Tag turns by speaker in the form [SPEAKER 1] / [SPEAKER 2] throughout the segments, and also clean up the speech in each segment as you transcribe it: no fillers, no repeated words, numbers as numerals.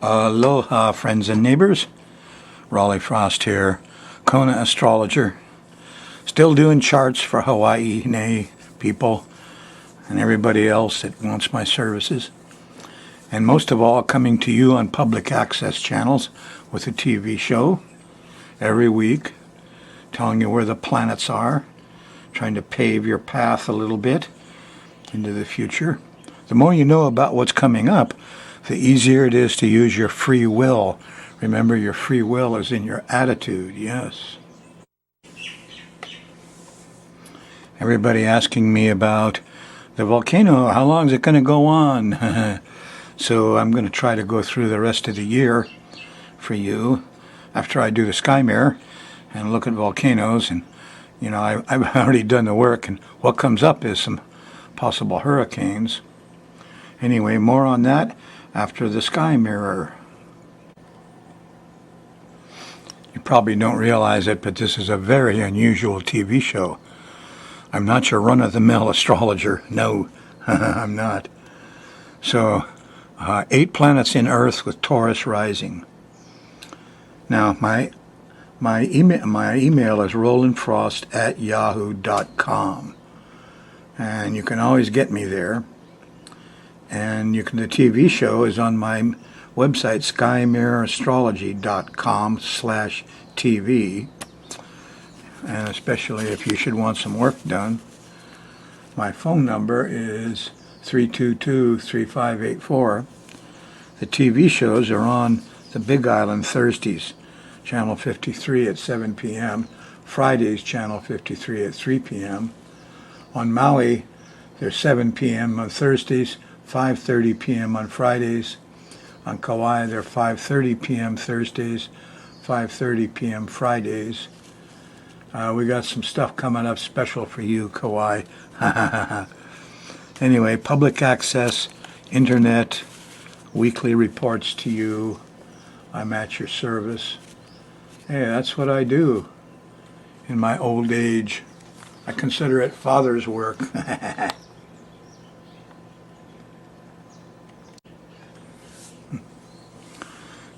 [SPEAKER 1] Aloha, friends and neighbors. Rollin Frost here, Kona astrologer. Still doing charts for Hawaii people and everybody else that wants my services. And most of all, coming to you on public access channels with a TV show every week, telling you where the planets are, trying to pave your path a little bit into the future. The more you know about what's coming up, the easier it is to use your free will. Remember, your free will is in your attitude, yes. Everybody asking me about the volcano, how long is it going to go on? So I'm going to try to go through the rest of the year for you after I do the sky mirror and look at volcanoes. And, you know, I've already done the work, and what comes up is some possible hurricanes. Anyway, more on that after the sky mirror. You probably don't realize it, but this is a very unusual TV show. I'm not your run-of-the-mill astrologer. No, I'm not. So, 8 planets in Earth with Taurus rising. Now, my email is rollinfrost@yahoo.com, and you can always get me there. And the TV show is on my website, skymirrorastrology.com/TV. And especially if you should want some work done, my phone number is 322-3584. The TV shows are on the Big Island Thursdays, Channel 53 at 7 p.m., Fridays, Channel 53 at 3 p.m. On Maui, they're 7 p.m. on Thursdays, 5:30 p.m. on Fridays. On Kauai, they're 5:30 p.m. Thursdays, 5:30 p.m. Fridays. We got some stuff coming up special for you, Kauai. Anyway, public access, internet, weekly reports to you. I'm at your service. Hey, that's what I do in my old age. I consider it father's work.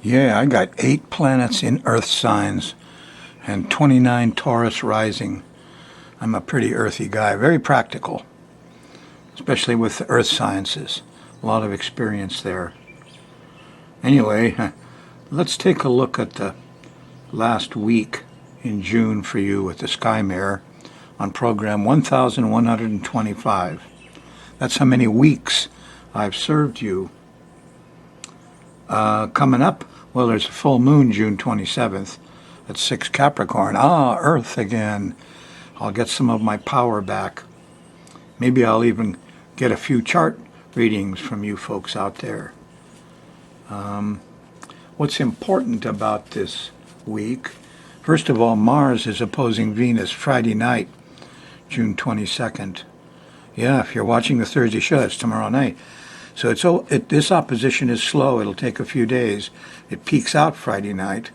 [SPEAKER 1] Yeah, I got 8 planets in Earth signs and 29 Taurus rising. I'm a pretty earthy guy, very practical, especially with the earth sciences. A lot of experience there. Anyway, let's take a look at the last week in June for you with the sky mirror on program 1125. That's how many weeks I've served you. Coming up, well, there's a full moon June 27th at 6 Capricorn. Earth again. I'll get some of my power back. Maybe I'll even get a few chart readings from you folks out there. What's important about this week? First of all, Mars is opposing Venus Friday night, June 22nd. Yeah, if you're watching the Thursday show, it's tomorrow night. So this opposition is slow. It'll take a few days. It peaks out Friday night,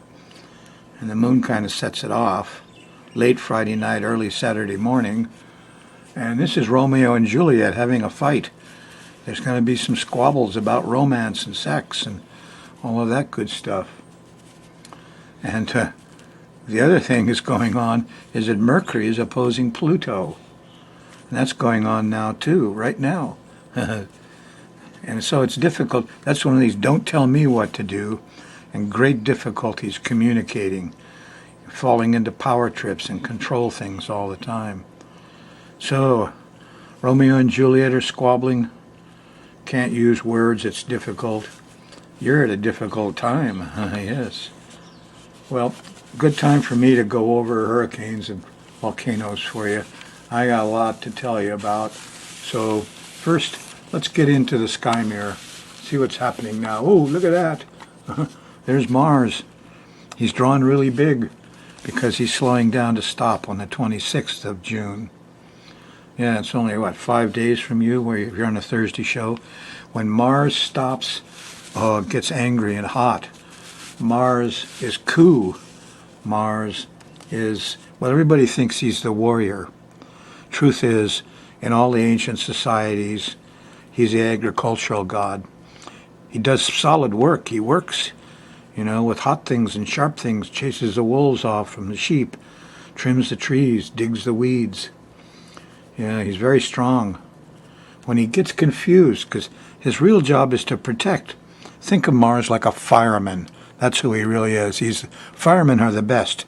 [SPEAKER 1] and the moon kind of sets it off late Friday night, early Saturday morning. And this is Romeo and Juliet having a fight. There's going to be some squabbles about romance and sex and all of that good stuff. And the other thing that's going on is that Mercury is opposing Pluto. And that's going on now too, right now. And so it's difficult. That's one of these don't tell me what to do, and great difficulties communicating, falling into power trips and control things all the time. So, Romeo and Juliet are squabbling. Can't use words, it's difficult. You're at a difficult time, yes. Well, good time for me to go over hurricanes and volcanoes for you. I got a lot to tell you about. So, first, let's get into the sky mirror. See what's happening now. Oh, look at that. There's Mars. He's drawn really big because he's slowing down to stop on the 26th of June. Yeah, it's only, 5 days from you, where you're on a Thursday show. When Mars stops, it gets angry and hot. Mars is cool. Mars is, everybody thinks he's the warrior. Truth is, in all the ancient societies, he's the agricultural god. He does solid work. He works, with hot things and sharp things, chases the wolves off from the sheep, trims the trees, digs the weeds. Yeah, he's very strong. When he gets confused, because his real job is to protect. Think of Mars like a fireman. That's who he really is. Firemen are the best.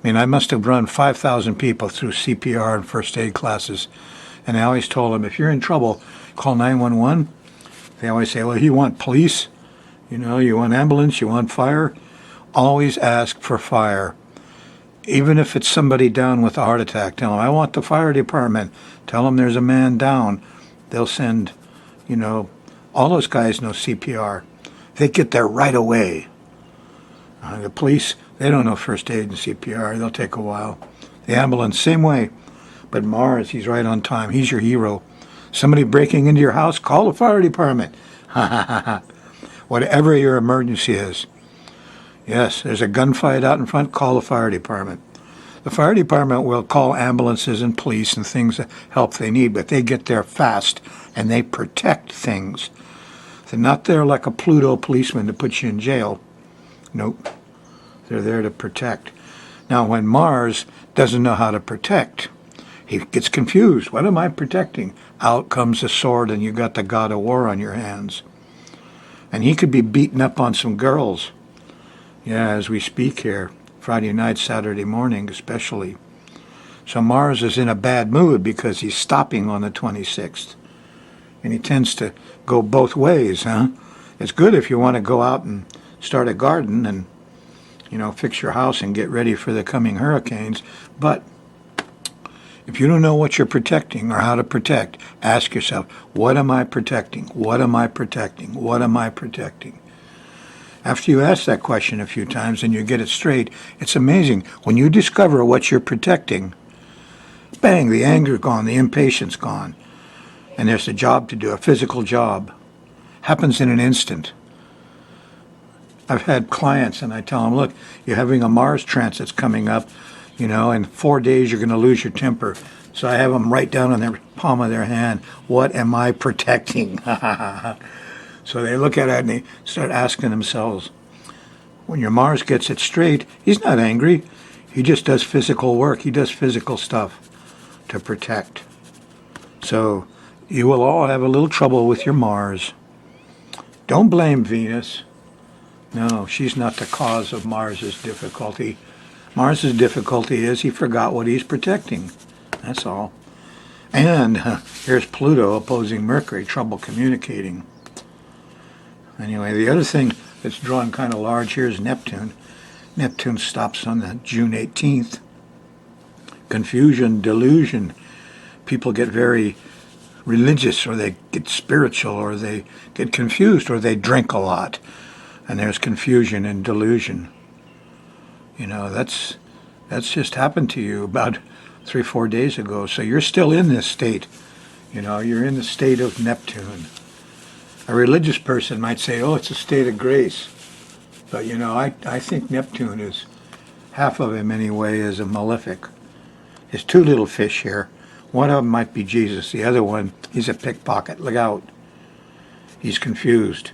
[SPEAKER 1] I mean, I must have run 5,000 people through CPR and first aid classes. And I always told them, if you're in trouble, call 911. They always say, well, you want police? You want ambulance? You want fire? Always ask for fire. Even if it's somebody down with a heart attack, tell them, I want the fire department. Tell them there's a man down. They'll send, all those guys know CPR. They get there right away. The police, they don't know first aid and CPR. They'll take a while. The ambulance, same way. But Mars, he's right on time. He's your hero. Somebody breaking into your house, call the fire department. Whatever your emergency is. Yes, there's a gunfight out in front, call the fire department. The fire department will call ambulances and police and things that help they need, but they get there fast and they protect things. They're not there like a Pluto policeman to put you in jail. Nope. They're there to protect. Now, when Mars doesn't know how to protect, he gets confused. What am I protecting? Out comes the sword and you got the god of war on your hands. And he could be beating up on some girls. Yeah, as we speak here, Friday night, Saturday morning especially. So Mars is in a bad mood because he's stopping on the 26th. And he tends to go both ways, huh? It's good if you want to go out and start a garden and, fix your house and get ready for the coming hurricanes. But if you don't know what you're protecting or how to protect, ask yourself, what am I protecting? What am I protecting? What am I protecting? After you ask that question a few times and you get it straight, it's amazing. When you discover what you're protecting, bang, the anger gone, the impatience gone. And there's a job to do, a physical job. Happens in an instant. I've had clients and I tell them, look, you're having a Mars transit's coming up, in 4 days you're going to lose your temper. So I have them write down on the palm of their hand, what am I protecting? So they look at it and they start asking themselves, when your Mars gets it straight, he's not angry. He just does physical work. He does physical stuff to protect. So you will all have a little trouble with your Mars. Don't blame Venus. No, she's not the cause of Mars's difficulty. Mars's difficulty is he forgot what he's protecting. That's all. And here's Pluto opposing Mercury, trouble communicating. Anyway, the other thing that's drawn kind of large here is Neptune. Neptune stops on the June 18th. Confusion, delusion. People get very religious, or they get spiritual, or they get confused, or they drink a lot. And there's confusion and delusion. That's just happened to you about 3-4 days ago. So you're still in this state. You're in the state of Neptune. A religious person might say, oh, it's a state of grace. But, I think Neptune is, half of him anyway, is a malefic. There's two little fish here. One of them might be Jesus. The other one, he's a pickpocket. Look out. He's confused.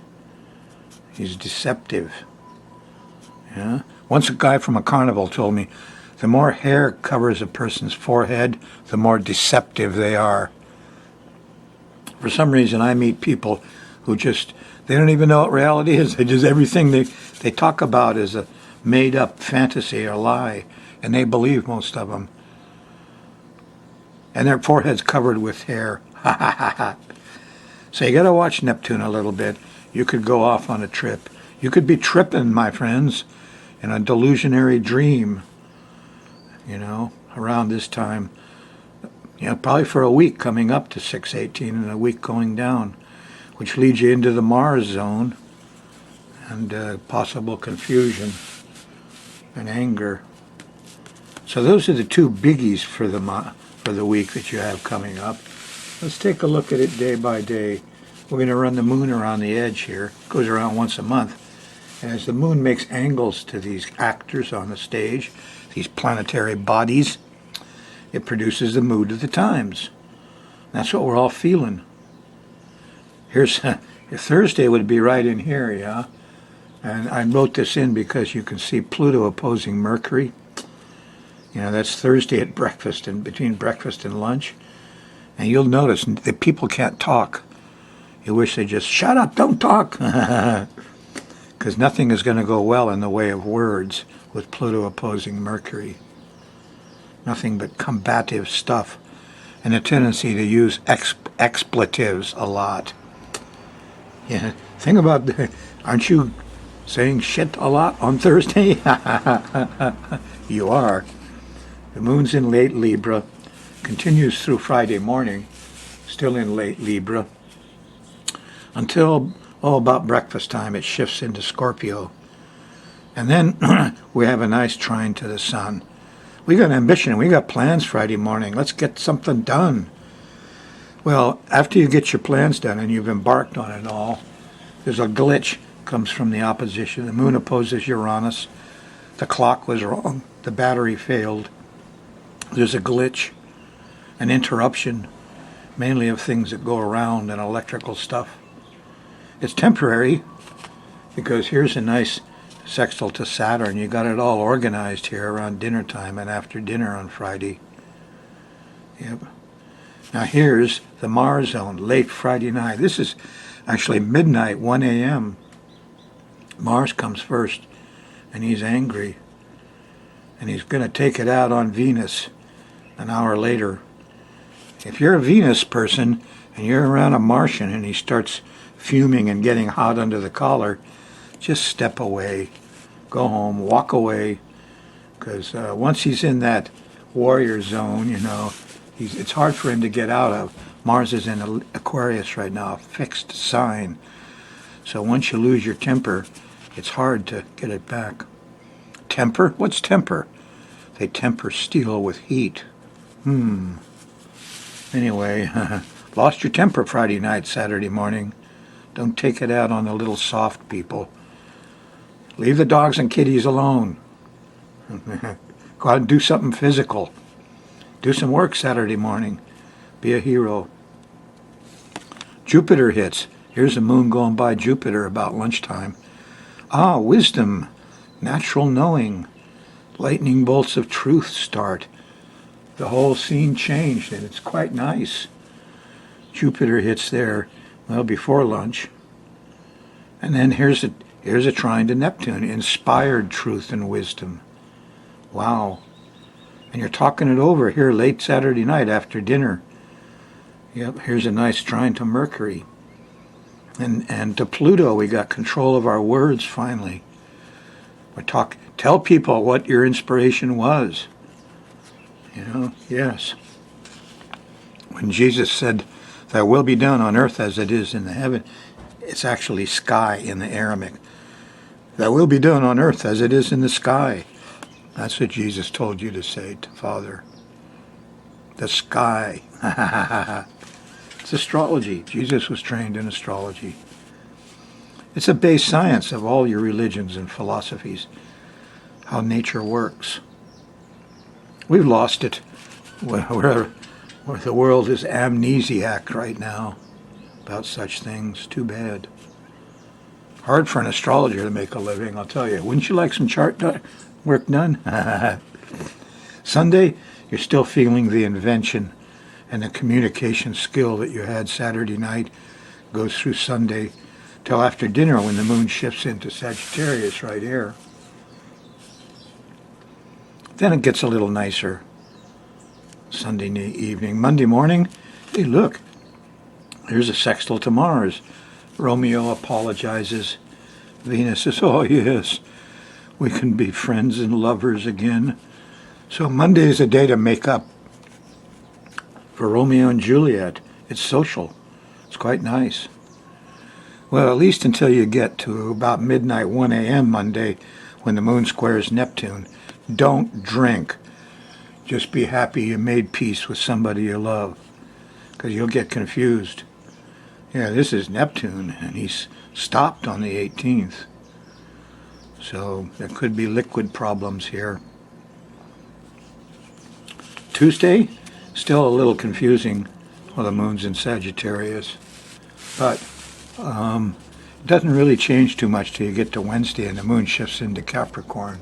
[SPEAKER 1] He's deceptive. Yeah. Once a guy from a carnival told me, the more hair covers a person's forehead, the more deceptive they are. For some reason, I meet people who they don't even know what reality is. They just, everything they talk about is a made-up fantasy or lie, and they believe most of them. And their forehead's covered with hair. Ha ha ha ha. So you got to watch Neptune a little bit. You could go off on a trip. You could be tripping, my friends, in a delusionary dream, around this time. Probably for a week coming up to 6/18 and a week going down, which leads you into the Mars zone and possible confusion and anger. So those are the two biggies for the week that you have coming up. Let's take a look at it day by day. We're going to run the moon around the edge here. It goes around once a month. And as the moon makes angles to these actors on the stage, these planetary bodies, it produces the mood of the times. That's what we're all feeling. Here's Thursday would be right in here, yeah? And I wrote this in because you can see Pluto opposing Mercury. You know, that's Thursday at breakfast and between breakfast and lunch. And you'll notice that people can't talk. You wish they just shut up, don't talk. Because nothing is going to go well in the way of words with Pluto opposing Mercury. Nothing but combative stuff and a tendency to use expletives a lot. Yeah, think about, aren't you saying shit a lot on Thursday? You are. The moon's in late Libra, continues through Friday morning, still in late Libra, until, about breakfast time, it shifts into Scorpio. And then we have a nice trine to the sun. We got ambition, we got plans Friday morning. Let's get something done. Well, after you get your plans done and you've embarked on it all, there's a glitch comes from the opposition. The moon opposes Uranus. The clock was wrong. The battery failed. There's a glitch, an interruption, mainly of things that go around and electrical stuff. It's temporary because here's a nice sextile to Saturn. You got it all organized here around dinner time and after dinner on Friday. Yep. Now here's the Mars zone, late Friday night. This is actually midnight, 1 a.m. Mars comes first, and he's angry. And he's going to take it out on Venus an hour later. If you're a Venus person and you're around a Martian and he starts fuming and getting hot under the collar, just step away. Go home, walk away. Because once he's in that warrior zone, you know, it's hard for him to get out of. Mars is in Aquarius right now, a fixed sign. So once you lose your temper, it's hard to get it back. Temper? What's temper? They temper steel with heat. Anyway, lost your temper Friday night, Saturday morning. Don't take it out on the little soft people. Leave the dogs and kitties alone. Go out and do something physical. Do some work Saturday morning. Be a hero. Jupiter hits. Here's the moon going by Jupiter about lunchtime. Wisdom, natural knowing, lightning bolts of truth start. The whole scene changed, and it's quite nice. Jupiter hits there, well, before lunch. And then here's a trine to Neptune, inspired truth and wisdom. Wow. And you're talking it over here late Saturday night after dinner. Yep, here's a nice trine to Mercury. And to Pluto, we got control of our words finally. Tell people what your inspiration was. You know, yes. When Jesus said, "Thy will be done on earth as it is in the heaven," it's actually sky in the Aramaic. Thy will be done on earth as it is in the sky. That's what Jesus told you to say to Father. The sky. It's astrology. Jesus was trained in astrology. It's a base science of all your religions and philosophies, how nature works. We've lost it. Where the world is amnesiac right now about such things. Too bad. Hard for an astrologer to make a living, I'll tell you. Wouldn't you like some chart work done? Sunday, you're still feeling the invention and the communication skill that you had Saturday night goes through Sunday till after dinner when the moon shifts into Sagittarius right here. Then it gets a little nicer. Sunday evening. Monday morning, hey look, there's a sextile to Mars. Romeo apologizes. Venus says, oh yes, we can be friends and lovers again. So Monday is a day to make up for Romeo and Juliet. It's social. It's quite nice. Well, at least until you get to about midnight, 1 a.m. Monday, when the moon squares Neptune. Don't drink. Just be happy you made peace with somebody you love, because you'll get confused. Yeah, this is Neptune, and he's stopped on the 18th. So there could be liquid problems here. Tuesday, still a little confusing. Well, the moon's in Sagittarius. But It doesn't really change too much till you get to Wednesday and the moon shifts into Capricorn.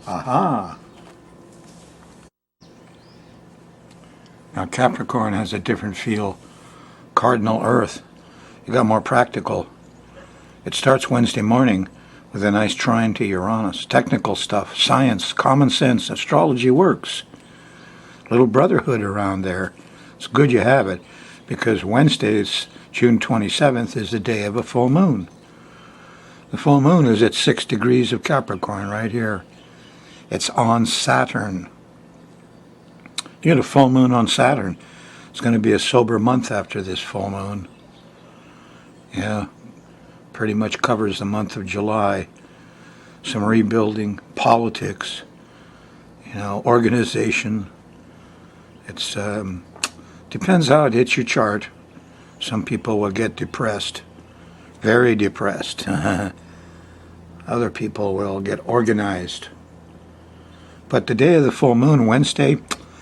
[SPEAKER 1] Aha! Now Capricorn has a different feel. Cardinal Earth. You got more practical. It starts Wednesday morning with a nice trine to Uranus. Technical stuff, science, common sense, astrology works. Little brotherhood around there. It's good you have it because Wednesday's June 27th is the day of a full moon. The full moon is at 6 degrees of Capricorn right here. It's on Saturn. You get a full moon on Saturn. It's going to be a sober month after this full moon. Yeah, pretty much covers the month of July. Some rebuilding, politics, organization. It's depends how it hits your chart. Some people will get depressed, very depressed. Other people will get organized. But the day of the full moon, Wednesday,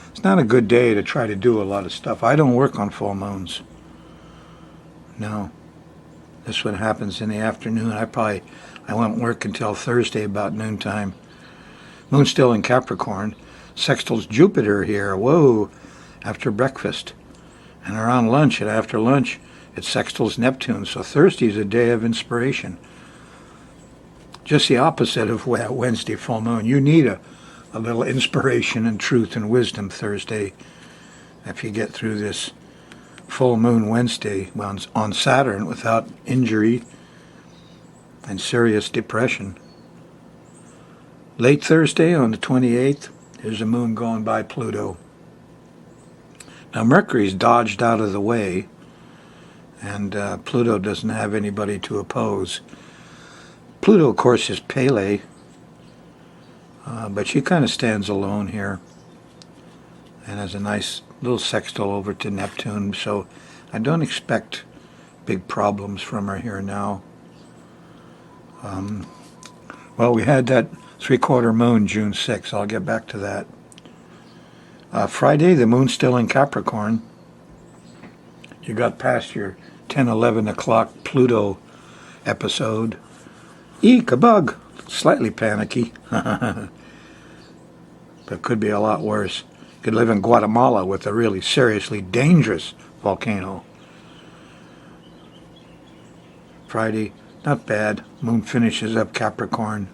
[SPEAKER 1] it's not a good day to try to do a lot of stuff. I don't work on full moons. No. This one happens in the afternoon. I won't work until Thursday about noontime. Moon's still in Capricorn. Sextiles Jupiter here. Whoa. After breakfast. And around lunch and after lunch, it sextiles Neptune. So Thursday's a day of inspiration. Just the opposite of Wednesday full moon. You need a little inspiration and truth and wisdom Thursday if you get through this full moon Wednesday on Saturn without injury and serious depression. Late Thursday on the 28th, there's a moon going by Pluto. Now Mercury's dodged out of the way, and Pluto doesn't have anybody to oppose. Pluto, of course, is Pele, but she kind of stands alone here and has a nice little sextile over to Neptune, so I don't expect big problems from her here now. Well, we had that three-quarter moon June 6th. I'll get back to that. Friday, the moon's still in Capricorn. You got past your 10, 11 o'clock Pluto episode. Eek, a bug. Slightly panicky. But could be a lot worse. Could live in Guatemala with a really seriously dangerous volcano. Friday, not bad. Moon finishes up Capricorn.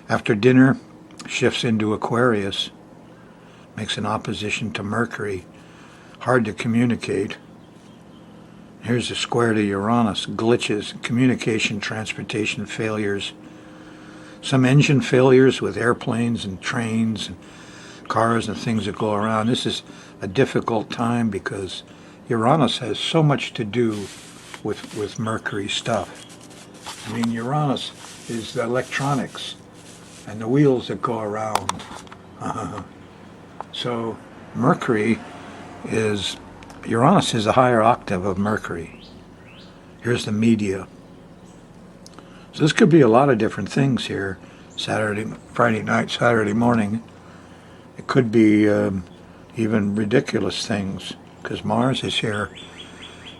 [SPEAKER 1] After dinner, shifts into Aquarius. Makes an opposition to Mercury. Hard to communicate. Here's a square to Uranus. Glitches, communication, transportation failures. Some engine failures with airplanes and trains and cars and things that go around. This is a difficult time because Uranus has so much to do with Mercury stuff. I mean, Uranus is the electronics and the wheels that go around. So Uranus is a higher octave of Mercury. Here's the media. So this could be a lot of different things here. Friday night, Saturday morning. It could be even ridiculous things because Mars is here.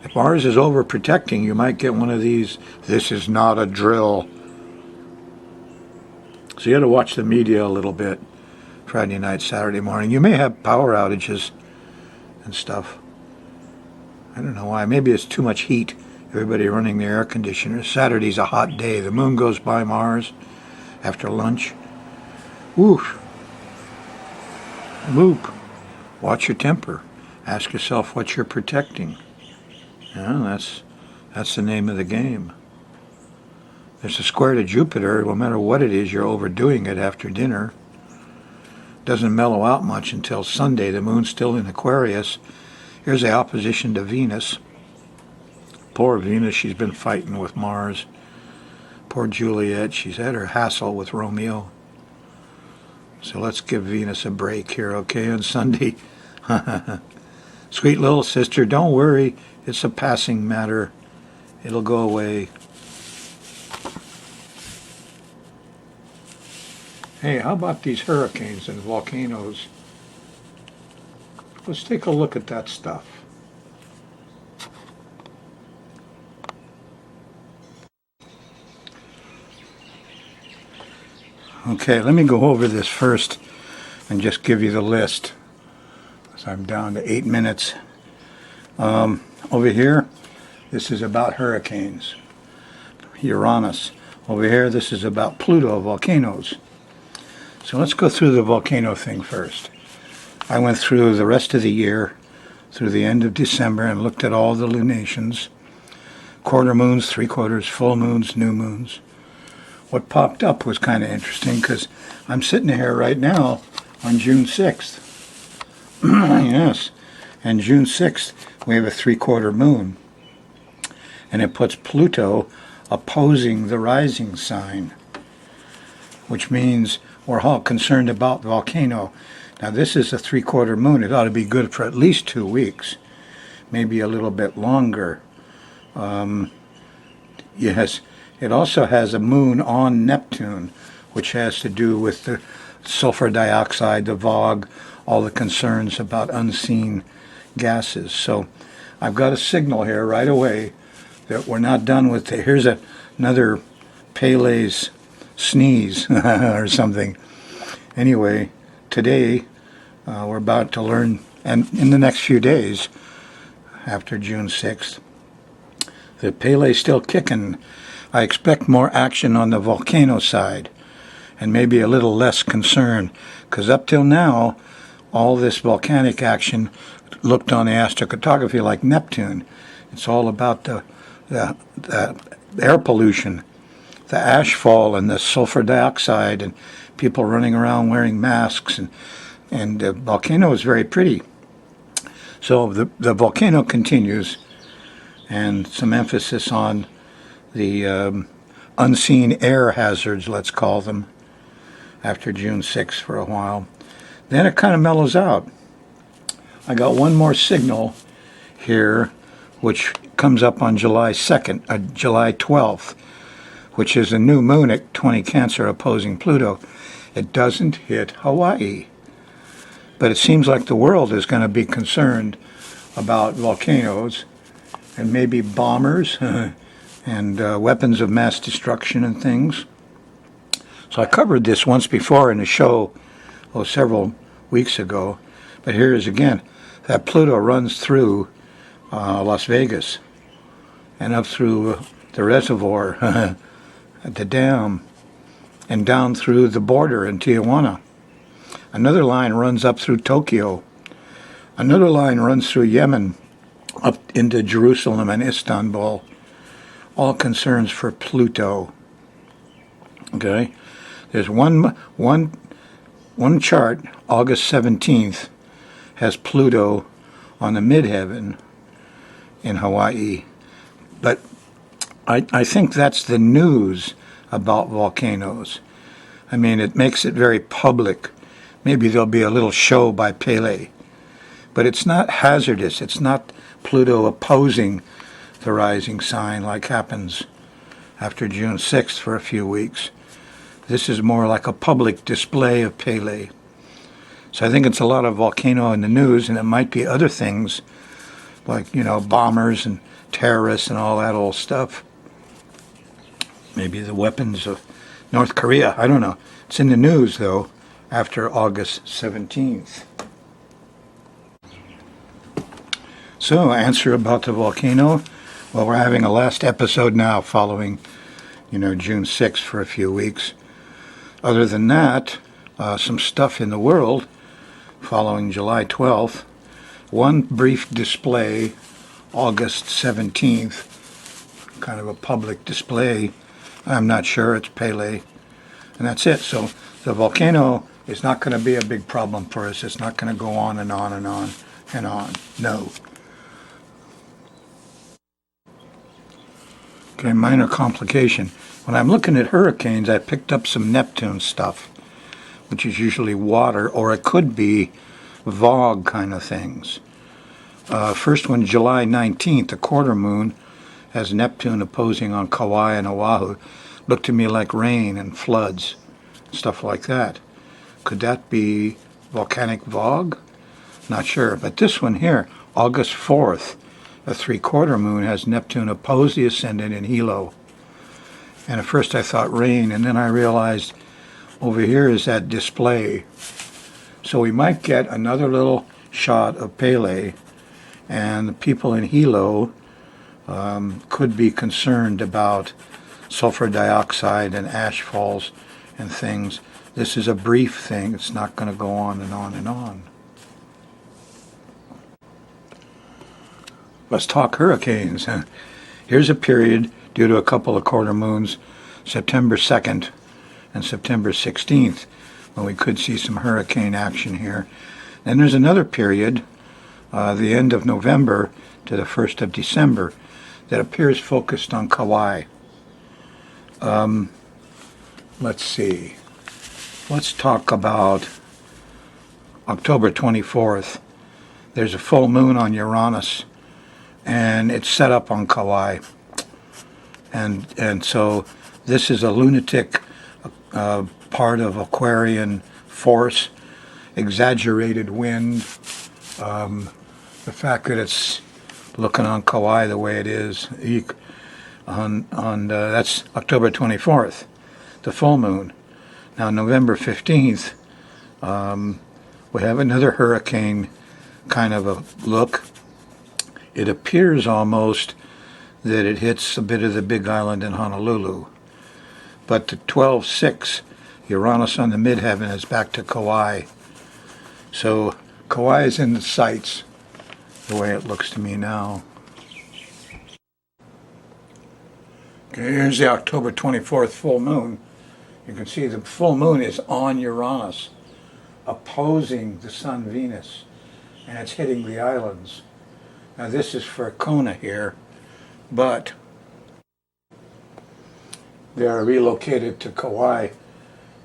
[SPEAKER 1] If Mars is overprotecting, you might get one of these, this is not a drill. So you got to watch the media a little bit. Friday night, Saturday morning. You may have power outages and stuff. I don't know why. Maybe it's too much heat. Everybody running their air conditioners. Saturday's a hot day. The moon goes by Mars after lunch. Woof. Loop. Watch your temper. Ask yourself what you're protecting. That's the name of the game. There's a square to Jupiter. No matter what it is, you're overdoing it after dinner. Doesn't mellow out much until Sunday. The moon's still in Aquarius. Here's the opposition to Venus. Poor Venus, she's been fighting with Mars. Poor Juliet, she's had her hassle with Romeo. So let's give Venus a break here, okay, on Sunday. Sweet little sister, don't worry. It's a passing matter. It'll go away. Hey, how about these hurricanes and volcanoes? Let's take a look at that stuff. Okay, let me go over this first and just give you the list. So I'm down to 8 minutes. Over here, this is about hurricanes. Uranus. Over here, this is about Pluto, volcanoes. So let's go through the volcano thing first. I went through the rest of the year, through the end of December, and looked at all the lunations. Quarter moons, three quarters, full moons, new moons. What popped up was kind of interesting because I'm sitting here right now on June 6th. Yes, and June 6th we have a three-quarter moon. And it puts Pluto opposing the rising sign, which means we're all concerned about the volcano. Now this is a three-quarter moon. It ought to be good for at least 2 weeks, maybe a little bit longer. Yes, it also has a moon on Neptune, which has to do with the sulfur dioxide, the VOG, all the concerns about unseen gases. So I've got a signal here right away that we're not done with it. Here's another Pele's sneeze or something. Anyway, today we're about to learn, and in the next few days after June 6th, that Pele's still kicking. I expect more action on the volcano side and maybe a little less concern, because up till now all this volcanic action looked on the astrocartography like Neptune. It's all about the air pollution, the ashfall and the sulfur dioxide and people running around wearing masks, and the volcano is very pretty. So the volcano continues, and some emphasis on the unseen air hazards, let's call them, after June 6th for a while. Then it kind of mellows out. I got one more signal here, which comes up on July 2nd, July 12th, which is a new moon at 20 Cancer opposing Pluto. It doesn't hit Hawaii. But it seems like the world is going to be concerned about volcanoes and maybe bombers and weapons of mass destruction and things. So I covered this once before in a show several weeks ago. But here is again, that Pluto runs through Las Vegas and up through the reservoir at the dam and down through the border in Tijuana. Another line runs up through Tokyo. Another line runs through Yemen up into Jerusalem and Istanbul. All concerns for Pluto. Okay? There's one chart, August 17th, has Pluto on the midheaven in Hawaii. But I think that's the news about volcanoes. I mean, it makes it very public. Maybe there'll be a little show by Pele. But it's not hazardous. It's not Pluto opposing the rising sign like happens after June 6th for a few weeks. This is more like a public display of Pele. So I think it's a lot of volcano in the news, and it might be other things like, bombers and terrorists and all that old stuff. Maybe the weapons of North Korea. I don't know. It's in the news, though, after August 17th. So, answer about the volcano. Well, we're having a last episode now following, June 6th for a few weeks. Other than that, some stuff in the world following July 12th. One brief display, August 17th, kind of a public display. I'm not sure, it's Pele. And that's it. So the volcano is not going to be a big problem for us. It's not going to go on and on and on and on. No. Okay, minor complication. When I'm looking at hurricanes, I picked up some Neptune stuff, which is usually water, or it could be VOG kind of things. First one, July 19th, a quarter moon, has Neptune opposing on Kauai and Oahu. Looked to me like rain and floods, stuff like that. Could that be volcanic VOG? Not sure. But this one here, August 4th, a three-quarter moon, has Neptune oppose the ascendant in Hilo. And at first I thought rain, and then I realized over here is that display. So we might get another little shot of Pele, and the people in Hilo could be concerned about sulfur dioxide and ash falls and things. This is a brief thing. It's not going to go on and on and on. Let's talk hurricanes. Here's a period due to a couple of quarter moons, September 2nd and September 16th, when we could see some hurricane action here. Then there's another period, the end of November to the 1st of December, that appears focused on Kauai. Let's see. Let's talk about October 24th. There's a full moon on Uranus, and it's set up on Kauai. And so this is a lunatic part of Aquarian force, exaggerated wind. The fact that it's looking on Kauai the way it is, that's October 24th, the full moon. Now November 15th, we have another hurricane kind of a look. It appears almost that it hits a bit of the Big Island in Honolulu. But the 12/6, Uranus on the midheaven is back to Kauai. So Kauai is in the sights, the way it looks to me now. Okay, here's the October 24th full moon. You can see the full moon is on Uranus, opposing the sun Venus, and it's hitting the islands. Now this is for Kona here, but they are relocated to Kauai.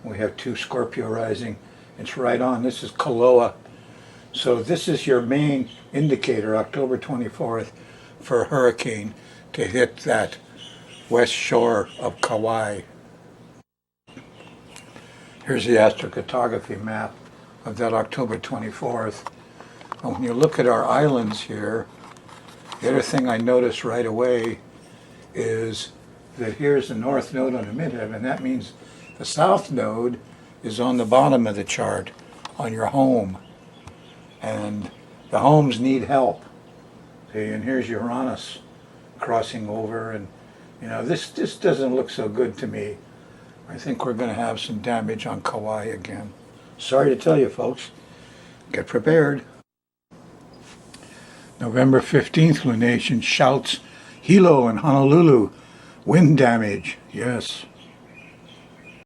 [SPEAKER 1] We have 2 Scorpio rising. It's right on. This is Koloa. So this is your main indicator, October 24th, for a hurricane to hit that west shore of Kauai. Here's the astrocartography map of that October 24th. And when you look at our islands here, the other thing I noticed right away is that here's the north node on the midheaven. That means the south node is on the bottom of the chart, on your home. And the homes need help. See, and here's Uranus crossing over, and you know, this doesn't look so good to me. I think we're going to have some damage on Kauai again. Sorry to tell you, folks. Get prepared. November 15th lunation shouts Hilo and Honolulu. Wind damage. Yes.